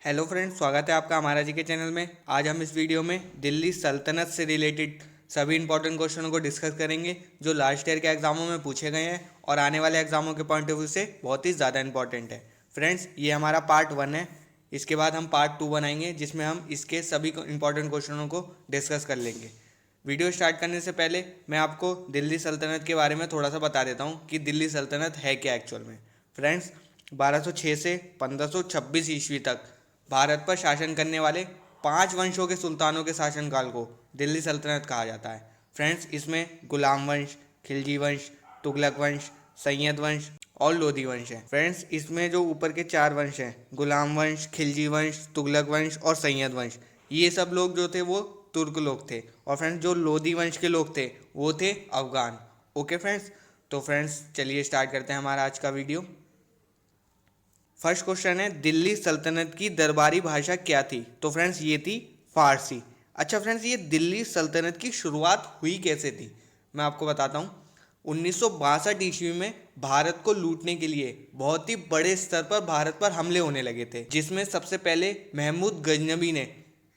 Hello friends, स्वागत है आपका हमारा जी के चैनल में। आज हम इस वीडियो में दिल्ली सल्तनत से रिलेटेड सभी इंपॉर्टेंट क्वेश्चनों को डिस्कस करेंगे जो लास्ट ईयर के एग्जामों में पूछे गए हैं और आने वाले एग्जामों के पॉइंट ऑफ व्यू से बहुत ही ज़्यादा इंपॉर्टेंट है। फ्रेंड्स, ये हमारा पार्ट 1 है। इसके बाद हम पार्ट 2 बनाएंगे जिसमें हम इसके सभी इंपॉर्टेंट क्वेश्चनों को डिस्कस कर लेंगे। वीडियो स्टार्ट करने से पहले मैं आपको दिल्ली सल्तनत के बारे में थोड़ा सा बता देता हूँ कि दिल्ली सल्तनत है क्या एक्चुअल में। फ्रेंड्स, 1206 से 1526 ईस्वी तक भारत पर शासन करने वाले 5 वंशों के सुल्तानों के शासनकाल को दिल्ली सल्तनत कहा जाता है। फ्रेंड्स, इसमें गुलाम वंश, खिलजी वंश, तुगलक वंश, सैयद वंश और लोधी वंश है। फ्रेंड्स, इसमें जो ऊपर के 4 वंश हैं, गुलाम वंश, खिलजी वंश, तुगलक वंश और सैयद वंश, ये सब लोग जो थे वो तुर्क लोग थे। और फ्रेंड्स, जो लोधी वंश के लोग थे वो थे अफगान। ओके फ्रेंड्स, तो फ्रेंड्स चलिए स्टार्ट करते हैं हमारा आज का वीडियो। फर्स्ट क्वेश्चन है, दिल्ली सल्तनत की दरबारी भाषा क्या थी? तो फ्रेंड्स, ये थी फारसी। अच्छा फ्रेंड्स, ये दिल्ली सल्तनत की शुरुआत हुई कैसे थी? मैं आपको बताता हूँ। 1962 ईस्वी में भारत को लूटने के लिए बहुत ही बड़े स्तर पर भारत पर हमले होने लगे थे, जिसमें सबसे पहले महमूद गजनबी ने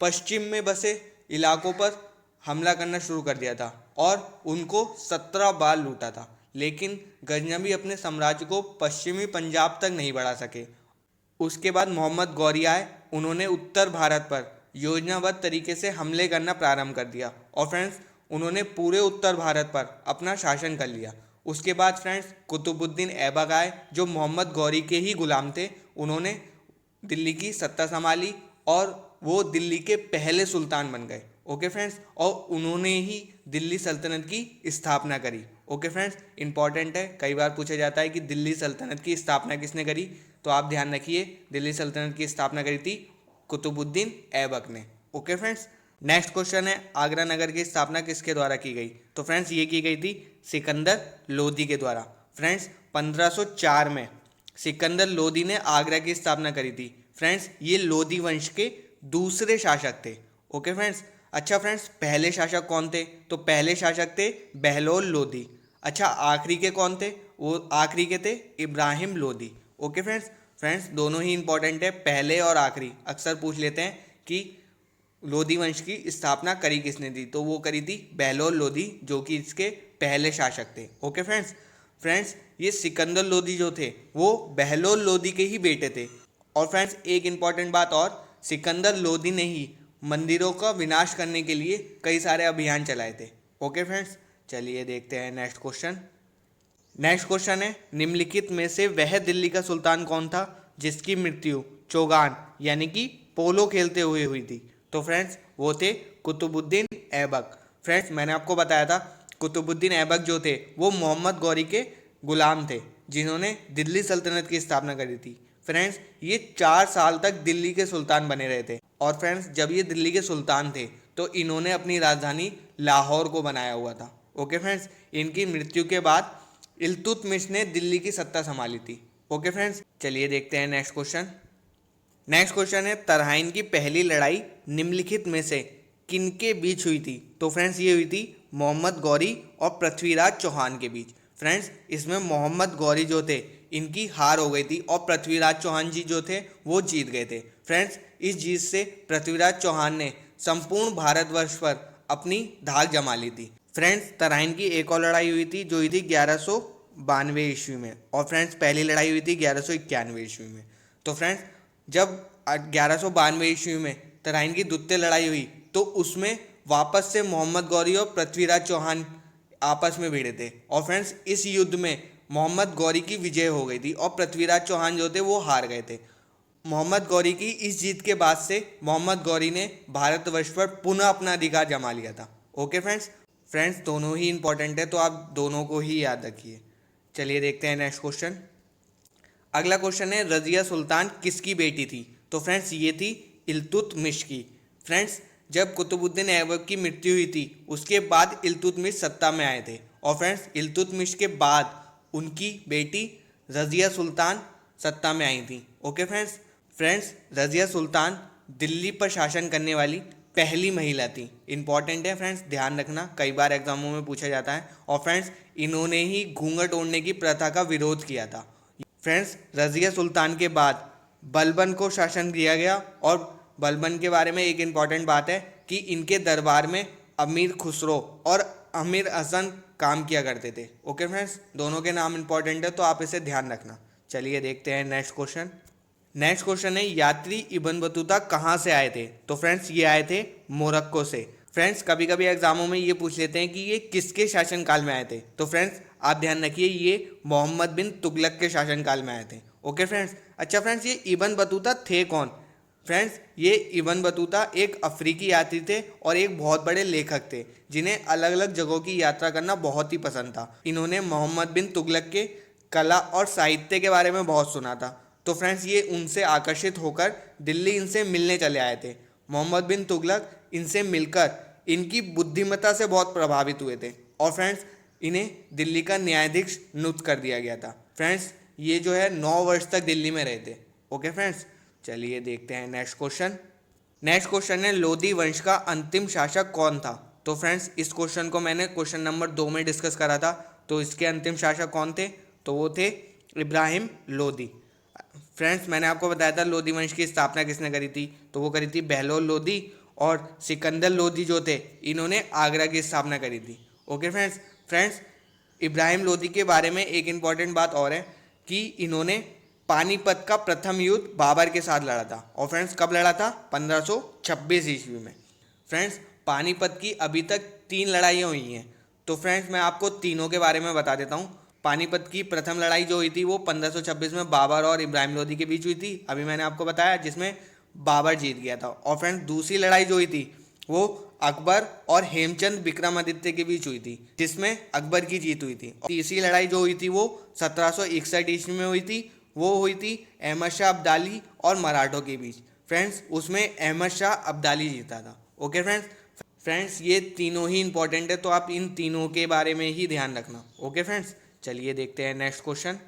पश्चिम में बसे इलाकों पर हमला करना शुरू कर दिया था और उनको 17 बार लूटा था। लेकिन गजनबी अपने साम्राज्य को पश्चिमी पंजाब तक नहीं बढ़ा सके। उसके बाद मोहम्मद गौरी आए। उन्होंने उत्तर भारत पर योजनाबद्ध तरीके से हमले करना प्रारंभ कर दिया और फ्रेंड्स, उन्होंने पूरे उत्तर भारत पर अपना शासन कर लिया। उसके बाद फ्रेंड्स, कुतुबुद्दीन ऐबक आए जो मोहम्मद गौरी के ही गुलाम थे। उन्होंने दिल्ली की सत्ता संभाली और वो दिल्ली के पहले सुल्तान बन गए। ओके फ्रेंड्स, और उन्होंने ही दिल्ली सल्तनत की स्थापना करी। ओके फ्रेंड्स, इंपॉर्टेंट है, कई बार पूछा जाता है कि दिल्ली सल्तनत की स्थापना किसने करी, तो आप ध्यान रखिए, दिल्ली सल्तनत की स्थापना करी थी कुतुबुद्दीन ऐबक ने। ओके फ्रेंड्स, नेक्स्ट क्वेश्चन है, आगरा नगर की स्थापना किसके द्वारा की गई? तो फ्रेंड्स, ये की गई थी सिकंदर लोदी के द्वारा। फ्रेंड्स, 1504 में सिकंदर लोदी ने आगरा की स्थापना करी थी। फ्रेंड्स, ये लोदी वंश के दूसरे शासक थे। ओके फ्रेंड्स, अच्छा फ्रेंड्स, पहले शासक कौन थे? तो पहले शासक थे बहलोल लोदी। अच्छा, आखिरी के कौन थे? वो आखिरी के थे इब्राहिम लोदी। ओके फ्रेंड्स, दोनों ही इंपॉर्टेंट है, पहले और आखिरी। अक्सर पूछ लेते हैं कि लोधी वंश की स्थापना करी किसने थी, तो वो करी थी बहलोल लोधी, जो कि इसके पहले शासक थे। ओके फ्रेंड्स, ये सिकंदर लोधी जो थे वो बहलोल लोधी के ही बेटे थे। और फ्रेंड्स, एक इंपॉर्टेंट बात और, सिकंदर लोधी ने ही मंदिरों का विनाश करने के लिए कई सारे अभियान चलाए थे। ओके फ्रेंड्स, चलिए देखते हैं नेक्स्ट क्वेश्चन। नेक्स्ट क्वेश्चन है, निम्नलिखित में से वह दिल्ली का सुल्तान कौन था जिसकी मृत्यु चौगान यानी कि पोलो खेलते हुए हुई थी? तो फ्रेंड्स, वो थे कुतुबुद्दीन ऐबक। फ्रेंड्स, मैंने आपको बताया था कुतुबुद्दीन ऐबक जो थे वो मोहम्मद गौरी के गुलाम थे जिन्होंने दिल्ली सल्तनत की स्थापना करी थी। फ्रेंड्स, ये 4 साल तक दिल्ली के सुल्तान बने रहे थे। और फ्रेंड्स, जब ये दिल्ली के सुल्तान थे तो इन्होंने अपनी राजधानी लाहौर को बनाया हुआ था। ओके फ्रेंड्स, इनकी मृत्यु के बाद इल्तुतमिश ने दिल्ली की सत्ता संभाली थी। ओके फ्रेंड्स, चलिए देखते हैं नेक्स्ट क्वेश्चन। नेक्स्ट क्वेश्चन है, तराइन की पहली लड़ाई निम्नलिखित में से किनके बीच हुई थी? तो फ्रेंड्स, ये हुई थी मोहम्मद गौरी और पृथ्वीराज चौहान के बीच। फ्रेंड्स, इसमें मोहम्मद गौरी जो थे इनकी हार हो गई थी और पृथ्वीराज चौहान जी जो थे वो जीत गए थे। फ्रेंड्स, इस जीत से पृथ्वीराज चौहान ने संपूर्ण भारतवर्ष पर अपनी धाक जमा ली थी। फ्रेंड्स, तराइन की एक और लड़ाई हुई थी जो हुई थी 1192 ईस्वी में। और फ्रेंड्स, पहली लड़ाई हुई थी 1191 ईस्वी में। तो फ्रेंड्स, जब 1192 ईस्वी में तराइन की द्वितीय लड़ाई हुई तो उसमें वापस से मोहम्मद गौरी और पृथ्वीराज चौहान आपस में भिड़े थे। और फ्रेंड्स, इस युद्ध में मोहम्मद गौरी की विजय हो गई थी और पृथ्वीराज चौहान जो थे वो हार गए थे। मोहम्मद गौरी की इस जीत के बाद से मोहम्मद गौरी ने भारतवर्ष पर पुनः अपना अधिकार जमा लिया था। ओके फ्रेंड्स, दोनों ही इंपॉर्टेंट है तो आप दोनों को ही याद रखिए। चलिए देखते हैं नेक्स्ट क्वेश्चन। अगला क्वेश्चन है, रजिया सुल्तान किसकी बेटी थी? तो फ्रेंड्स, ये थी इल्तुतमिश की। फ्रेंड्स, जब कुतुबुद्दीन ऐबक की मृत्यु हुई थी उसके बाद इल्तुतमिश सत्ता में आए थे। और फ्रेंड्स, इल्तुतमिश के बाद उनकी बेटी रजिया सुल्तान सत्ता में आई थी। ओके फ्रेंड्स, रजिया सुल्तान दिल्ली पर शासन करने वाली पहली महिला थी। इंपॉर्टेंट है फ्रेंड्स, ध्यान रखना, कई बार एग्जामों में पूछा जाता है। और फ्रेंड्स, इन्होंने ही घूंघट ओढ़ने की प्रथा का विरोध किया था। फ्रेंड्स, रजिया सुल्तान के बाद बलबन को शासन दिया गया। और बलबन के बारे में एक इम्पॉर्टेंट बात है कि इनके दरबार में अमीर खुसरो और अमीर हसन काम किया करते थे। ओके फ्रेंड्स, दोनों के नाम इंपॉर्टेंट है तो आप इसे ध्यान रखना। चलिए देखते हैं नेक्स्ट क्वेश्चन। नेक्स्ट क्वेश्चन है यात्री इब्न बतूता कहाँ से आए थे? तो फ्रेंड्स ये आए थे मोरक्को से। फ्रेंड्स कभी कभी एग्जामों में ये पूछ लेते हैं कि ये किसके शासनकाल में आए थे। तो फ्रेंड्स आप ध्यान रखिए, ये मोहम्मद बिन तुगलक के शासनकाल में आए थे। Okay friends. अच्छा फ्रेंड्स, ये इब्न बतूता थे कौन? फ्रेंड्स ये इब्न बतूता एक अफ्रीकी यात्री थे और एक बहुत बड़े लेखक थे जिन्हें अलग अलग जगहों की यात्रा करना बहुत ही पसंद था। इन्होंने मोहम्मद बिन तुगलक के कला और साहित्य के बारे में बहुत सुना था। तो फ्रेंड्स ये उनसे आकर्षित होकर दिल्ली इनसे मिलने चले आए थे। मोहम्मद बिन तुगलक इनसे मिलकर इनकी बुद्धिमत्ता से बहुत प्रभावित हुए थे और फ्रेंड्स इन्हें दिल्ली का न्यायाधीश नियुक्त कर दिया गया था। फ्रेंड्स ये जो है 9 वर्ष तक दिल्ली में रहे थे। ओके फ्रेंड्स, चलिए देखते हैं नेक्स्ट क्वेश्चन। नेक्स्ट क्वेश्चन है लोधी वंश का अंतिम शासक कौन था? तो फ्रेंड्स इस क्वेश्चन को मैंने क्वेश्चन नंबर 2 में डिस्कस करा था। तो इसके अंतिम शासक कौन थे? तो वो थे इब्राहिम लोधी। फ्रेंड्स मैंने आपको बताया था लोधी वंश की स्थापना किसने करी थी? तो वो करी थी बहलोल लोधी। और सिकंदर लोधी जो थे इन्होंने आगरा की स्थापना करी थी। Okay friends. Friends Ibrahim Lodhi के बारे में एक इम्पॉर्टेंट बात और है कि इन्होंने पानीपत का प्रथम युद्ध बाबर के साथ लड़ा था। और फ्रेंड्स कब लड़ा था? 1526 ईस्वी में। फ्रेंड्स पानीपत की अभी तक 3 लड़ाइयाँ हुई हैं। तो फ्रेंड्स मैं आपको तीनों के बारे में बता देता हूँ। पानीपत की प्रथम लड़ाई जो हुई थी वो 1526 में बाबर और इब्राहिम लोधी के बीच हुई थी, अभी मैंने आपको बताया, जिसमें बाबर जीत गया था। और फ्रेंड्स दूसरी लड़ाई जो हुई थी वो अकबर और हेमचंद विक्रमादित्य के बीच हुई थी, जिसमें अकबर की जीत हुई थी। और तीसरी लड़ाई जो हुई थी वो 1761 ईस्वी में हुई थी। वो हुई थी अहमद शाह अब्दाली और मराठों के बीच। फ्रेंड्स उसमें अहमद शाह अब्दाली जीता था। Okay friends. फ्रेंड्स ये तीनों ही इंपॉर्टेंट है तो आप इन तीनों के बारे में ही ध्यान रखना। ओके फ्रेंड्स, चलिए देखते हैं नेक्स्ट क्वेश्चन।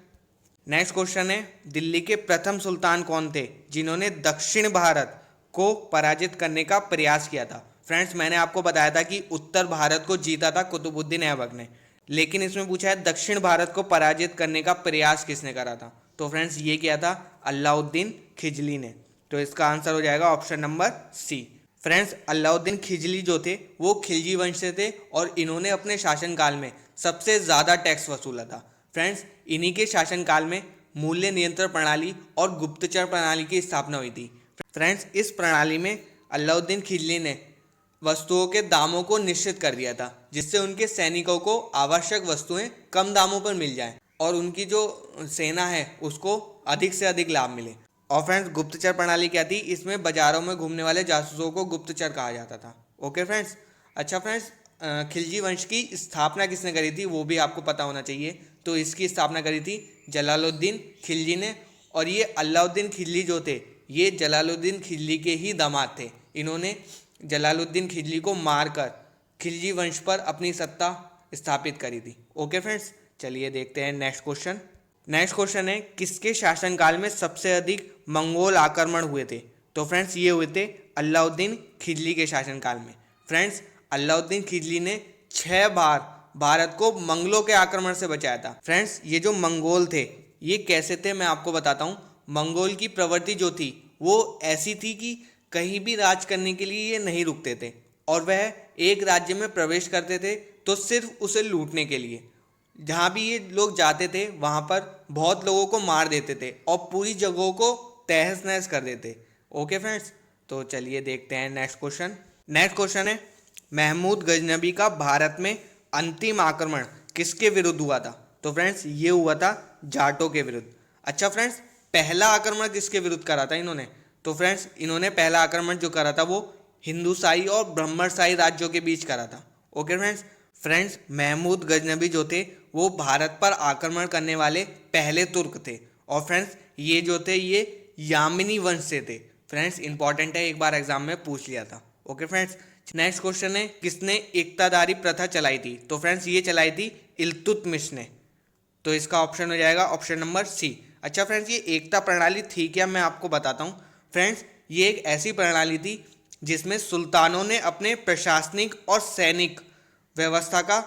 नेक्स्ट क्वेश्चन है दिल्ली के प्रथम सुल्तान कौन थे जिन्होंने दक्षिण भारत को पराजित करने का प्रयास किया था? फ्रेंड्स मैंने आपको बताया था कि उत्तर भारत को जीता था कुतुबुद्दीन ऐबक ने, लेकिन इसमें पूछा है दक्षिण भारत को पराजित करने का प्रयास किसने करा था? तो फ्रेंड्स ये किया था अलाउद्दीन खिजली ने। तो इसका आंसर हो जाएगा option number C. Friends Alauddin खिजली जो थे वो खिलजी वंश से थे और इन्होंने अपने शासनकाल में सबसे ज़्यादा टैक्स वसूला था। फ्रेंड्स इन्हीं के शासनकाल में मूल्य नियंत्रण प्रणाली और गुप्तचर प्रणाली की स्थापना हुई थी। फ्रेंड्स इस प्रणाली में अलाउद्दीन खिलजी ने वस्तुओं के दामों को निश्चित कर दिया था, जिससे उनके सैनिकों को आवश्यक वस्तुएं कम दामों पर मिल जाएं और उनकी जो सेना है उसको अधिक से अधिक लाभ मिले। और फ्रेंड्स गुप्तचर प्रणाली क्या थी? इसमें बाजारों में घूमने वाले जासूसों को गुप्तचर कहा जाता था। Okay friends. अच्छा फ्रेंड्स खिलजी वंश की स्थापना किसने करी थी वो भी आपको पता होना चाहिए। तो इसकी स्थापना करी थी जलालुद्दीन खिलजी ने। और ये अलाउद्दीन खिलजी जो थे ये जलालुद्दीन खिलजी के ही दामाद थे। इन्होंने जलालुद्दीन खिलजी को मारकर खिलजी वंश पर अपनी सत्ता स्थापित करी थी। ओके फ्रेंड्स, चलिए देखते हैं नेक्स्ट क्वेश्चन। नेक्स्ट क्वेश्चन है किसके शासनकाल में सबसे अधिक मंगोल आक्रमण हुए थे? तो फ्रेंड्स ये हुए थे अलाउद्दीन खिलजी के शासनकाल में। फ्रेंड्स अलाउद्दीन खिलजी ने 6 बार भारत को मंगलों के आक्रमण से बचाया था। फ्रेंड्स ये जो मंगोल थे ये कैसे थे मैं आपको बताता हूँ। मंगोल की प्रवृत्ति जो थी वो ऐसी थी कि कहीं भी राज करने के लिए ये नहीं रुकते थे और वह एक राज्य में प्रवेश करते थे तो सिर्फ उसे लूटने के लिए। जहाँ भी ये लोग जाते थे वहाँ पर बहुत लोगों को मार देते थे और पूरी जगहों को तहस नहस कर देते। ओके फ्रेंड्स, तो चलिए देखते हैं नेक्स्ट क्वेश्चन। नेक्स्ट क्वेश्चन है महमूद गजनबी का भारत में अंतिम आक्रमण किसके विरुद्ध हुआ था? तो फ्रेंड्स ये हुआ था जाटों के विरुद्ध। अच्छा फ्रेंड्स पहला आक्रमण किसके विरुद्ध करा था इन्होंने? तो फ्रेंड्स इन्होंने पहला आक्रमण जो करा था वो हिंदूशाही और ब्राह्मणशाही राज्यों के बीच करा था। Okay friends. Friends Mahmud Ghaznavi जो थे वो भारत पर आक्रमण करने वाले पहले तुर्क थे। और फ्रेंड्स ये जो थे ये यामिनी वंश से थे। फ्रेंड्स इंपॉर्टेंट है, एक बार एग्जाम में पूछ लिया था। Okay friends. नेक्स्ट क्वेश्चन है किसने एकतादारी प्रथा चलाई थी? तो फ्रेंड्स ये चलाई थी इल्तुतमिश ने। तो इसका ऑप्शन हो जाएगा ऑप्शन नंबर सी। अच्छा फ्रेंड्स ये एकता प्रणाली थी क्या, मैं आपको बताता हूँ। फ्रेंड्स ये एक ऐसी प्रणाली थी जिसमें सुल्तानों ने अपने प्रशासनिक और सैनिक व्यवस्था का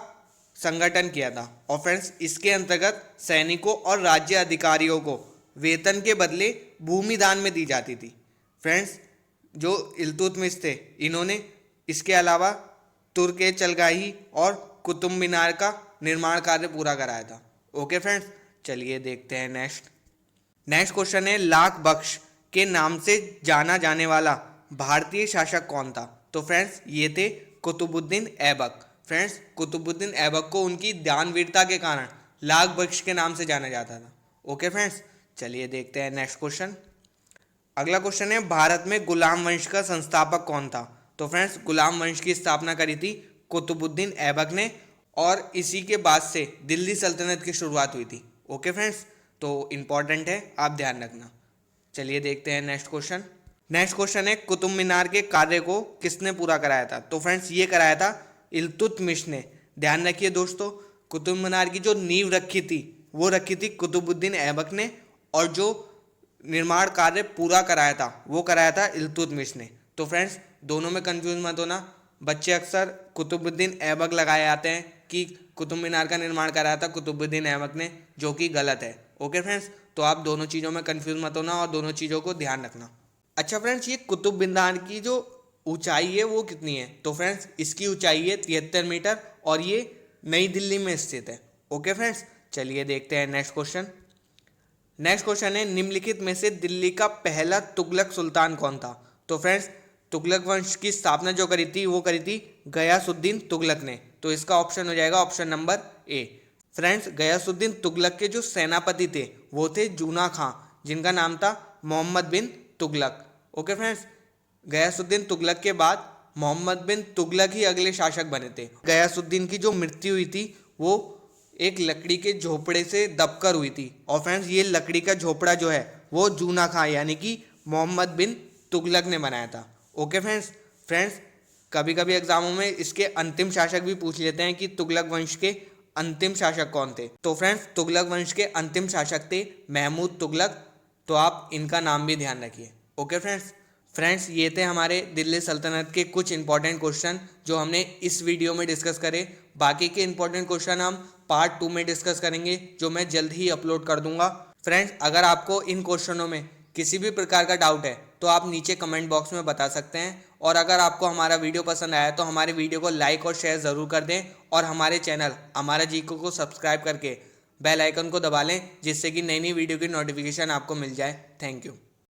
संगठन किया था। और फ्रेंड्स इसके अंतर्गत सैनिकों और राज्य अधिकारियों को वेतन के बदले भूमि दान में दी जाती थी। फ्रेंड्स, जो इल्तुतमिश थे इन्होंने इसके अलावा तुर्क-ए-चलगाही और कुतुब मीनार का निर्माण कार्य पूरा कराया था। ओके फ्रेंड्स, चलिए देखते हैं नेक्स्ट क्वेश्चन है, लाख बख्श के नाम से जाना जाने वाला भारतीय शासक कौन था? तो फ्रेंड्स, ये थे कुतुबुद्दीन ऐबक। फ्रेंड्स, कुतुबुद्दीन ऐबक को उनकी दानवीरता के कारण लाख बख्श के नाम से जाना जाता था। ओके फ्रेंड्स, चलिए देखते हैं नेक्स्ट क्वेश्चन। अगला क्वेश्चन है, भारत में गुलाम वंश का संस्थापक कौन था? तो फ्रेंड्स, गुलाम वंश की स्थापना करी थी कुतुबुद्दीन ऐबक ने और इसी के बाद से दिल्ली सल्तनत की शुरुआत हुई थी। ओके फ्रेंड्स, तो इंपॉर्टेंट है, आप ध्यान रखना। चलिए देखते हैं नेक्स्ट क्वेश्चन है, कुतुब मीनार के कार्य को किसने पूरा कराया था? तो फ्रेंड्स, ये कराया था इल्तुतमिश ने। ध्यान रखिए दोस्तों, कुतुब मीनार की जो नींव रखी थी वो रखी थी कुतुबुद्दीन ऐबक ने और जो निर्माण कार्य पूरा कराया था वो कराया था इल्तुतमिश ने। तो फ्रेंड्स, दोनों में कंफ्यूज मत होना। बच्चे अक्सर कुतुबुद्दीन ऐबक लगाए आते हैं कि कुतुब मीनार का निर्माण कराया था कुतुबुद्दीन ऐबक ने, जो कि गलत है। ओके फ्रेंड्स, तो आप दोनों चीज़ों में कंफ्यूज मत होना और दोनों चीज़ों को ध्यान रखना। अच्छा फ्रेंड्स, ये कुतुब मीनार की जो ऊंचाई है वो कितनी है? तो फ्रेंड्स, इसकी ऊंचाई है 73 मीटर और ये नई दिल्ली में स्थित है। ओके फ्रेंड्स, चलिए देखते हैं नेक्स्ट क्वेश्चन है, निम्नलिखित में से दिल्ली का पहला तुगलक सुल्तान कौन था? तो फ्रेंड्स, तुगलक वंश की स्थापना जो करी थी वो करी थी गयासुद्दीन तुगलक ने। तो इसका ऑप्शन हो जाएगा option number A. Friends, Ghiyasuddin Tughlaq के जो सेनापति थे वो थे जूना खां, जिनका नाम था मोहम्मद बिन तुगलक। ओके फ्रेंड्स, गयासुद्दीन तुगलक के बाद मोहम्मद बिन तुगलक ही अगले शासक बने थे। गयासुद्दीन की जो मृत्यु हुई थी वो एक लकड़ी के झोपड़े से दबकर हुई थी। और फ्रेंड्स, ये लकड़ी का झोपड़ा जो है वो जूना खां यानी कि मोहम्मद बिन तुगलक ने बनाया था। ओके फ्रेंड्स, कभी कभी एग्जामों में इसके अंतिम शासक भी पूछ लेते हैं कि तुगलक वंश के अंतिम शासक कौन थे। तो फ्रेंड्स, तुगलक वंश के अंतिम शासक थे महमूद तुगलक। तो आप इनका नाम भी ध्यान रखिए। ओके फ्रेंड्स, ये थे हमारे दिल्ली सल्तनत के कुछ इंपॉर्टेंट क्वेश्चन जो हमने इस वीडियो में डिस्कस करे। बाकी के इंपॉर्टेंट क्वेश्चन हम पार्ट 2 में डिस्कस करेंगे, जो मैं जल्द ही अपलोड कर दूंगा। फ्रेंड्स, अगर आपको इन क्वेश्चनों में किसी भी प्रकार का डाउट है तो आप नीचे कमेंट बॉक्स में बता सकते हैं। और अगर आपको हमारा वीडियो पसंद आया तो हमारे वीडियो को लाइक और शेयर ज़रूर कर दें और हमारे चैनल हमारा जीको को सब्सक्राइब करके बेल आइकन को दबा लें, जिससे कि नई नई वीडियो की नोटिफिकेशन आपको मिल जाए। Thank you.